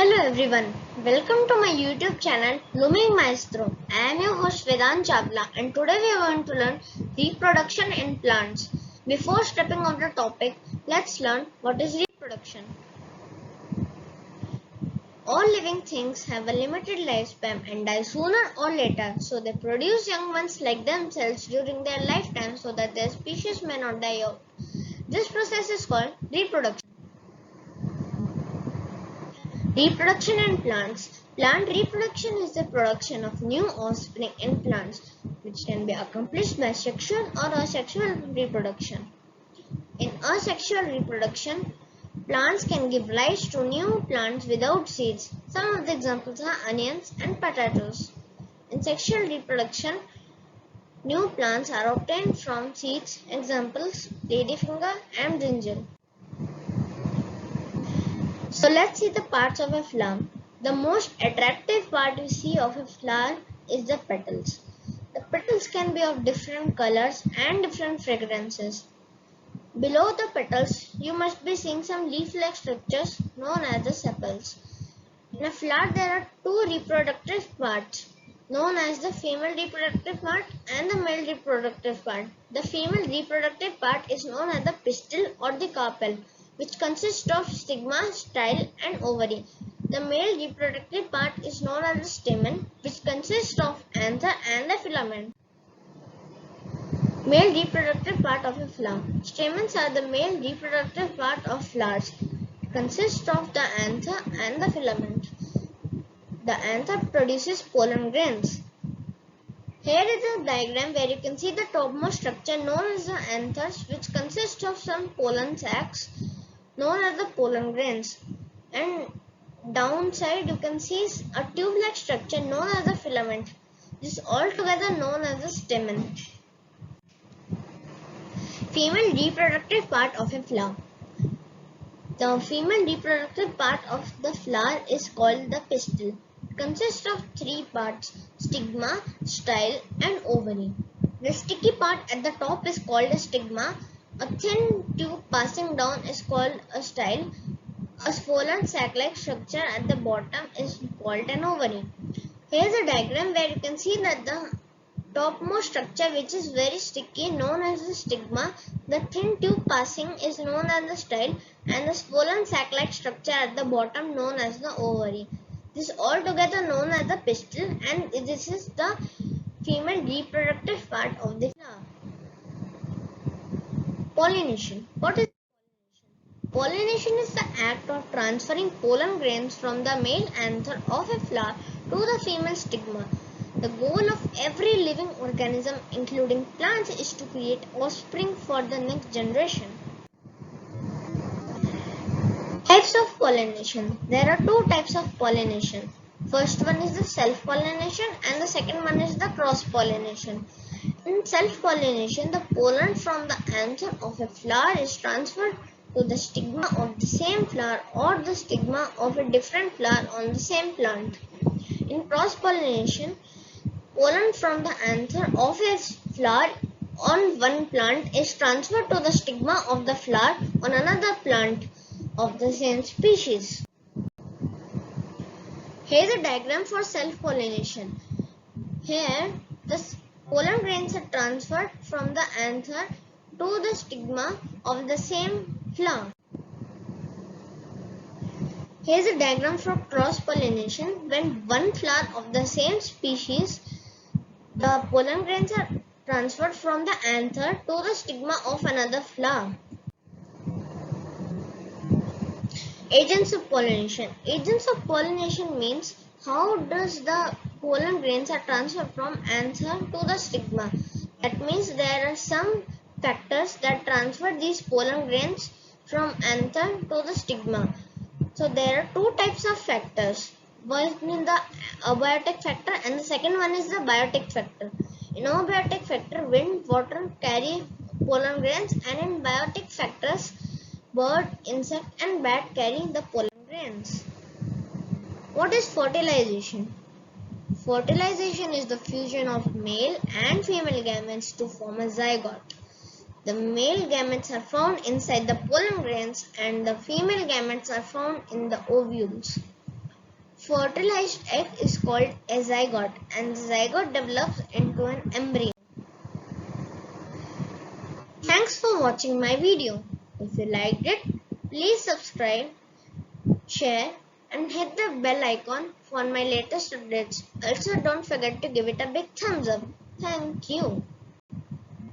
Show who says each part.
Speaker 1: Hello everyone, welcome to my YouTube channel Blooming Maestro. I am your host Vedant Chavla and today we are going to learn reproduction in plants. Before stepping on the topic, let's learn what is reproduction. All living things have a limited lifespan and die sooner or later, so they produce young ones like themselves during their lifetime so that their species may not die out. This process is called reproduction. Reproduction in plants. Plant reproduction is the production of new offspring in plants, which can be accomplished by sexual or asexual reproduction. In asexual reproduction, plants can give rise to new plants without seeds. Some of the examples are onions and potatoes. In sexual reproduction, new plants are obtained from seeds. Examples: ladyfinger and brinjal. So let's see the parts of a flower. The most attractive part we see of a flower is the petals. The petals can be of different colors and different fragrances. Below the petals, you must be seeing some leaf-like structures known as the sepals. In a flower, there are two reproductive parts, known as the female reproductive part and the male reproductive part. The female reproductive part is known as the pistil or the carpel, which consists of stigma, style and ovary. The male reproductive part is known as the stamen, which consists of anther and the filament. Male reproductive part of a flower. Stamens are the male reproductive part of flowers. It consists of the anther and the filament. The anther produces pollen grains. Here is a diagram where you can see the topmost structure known as the anthers, which consists of some pollen sacs known as the pollen grains, and downside you can see a tube-like structure known as the filament. This is altogether known as the stamen. Female reproductive part of a flower. The female reproductive part of the flower is called the pistil. It consists of three parts: stigma, style and ovary. The sticky part at the top is called a stigma. A thin tube passing down is called a style. A swollen sac-like structure at the bottom is called an ovary. Here is a diagram where you can see that the topmost structure, which is very sticky, known as the stigma, the thin tube passing is known as the style, and the swollen sac-like structure at the bottom known as the ovary. This is altogether known as the pistil, and this is the female reproductive part of the flower. Pollination. What is pollination? Pollination is the act of transferring pollen grains from the male anther of a flower to the female stigma. The goal of every living organism, including plants, is to create offspring for the next generation. Types of pollination. There are two types of pollination. First one is the self-pollination and the second one is the cross-pollination. In self-pollination, the pollen from the anther of a flower is transferred to the stigma of the same flower or the stigma of a different flower on the same plant. In cross-pollination, pollen from the anther of a flower on one plant is transferred to the stigma of the flower on another plant of the same species. Here is a diagram for self-pollination. Here, the pollen grains are transferred from the anther to the stigma of the same flower. Here is a diagram for cross-pollination. When one flower of the same species, the pollen grains are transferred from the anther to the stigma of another flower. Agents of pollination. Agents of pollination means how does the pollen grains are transferred from anther to the stigma. That means there are some factors that transfer these pollen grains from anther to the stigma. So there are two types of factors. One is the abiotic factor and the second one is the biotic factor. In abiotic factor, wind, water carry pollen grains, and in biotic factors, bird, insect and bat carry the pollen grains. What is fertilization? Fertilization is the fusion of male and female gametes to form a zygote. The male gametes are found inside the pollen grains and the female gametes are found in the ovules. fertilized egg is called a zygote, and the zygote develops into an embryo. Thanks for watching my video. If you liked it, please subscribe, share and hit the bell icon for my latest updates. Also, don't forget to give it a big thumbs up. Thank you.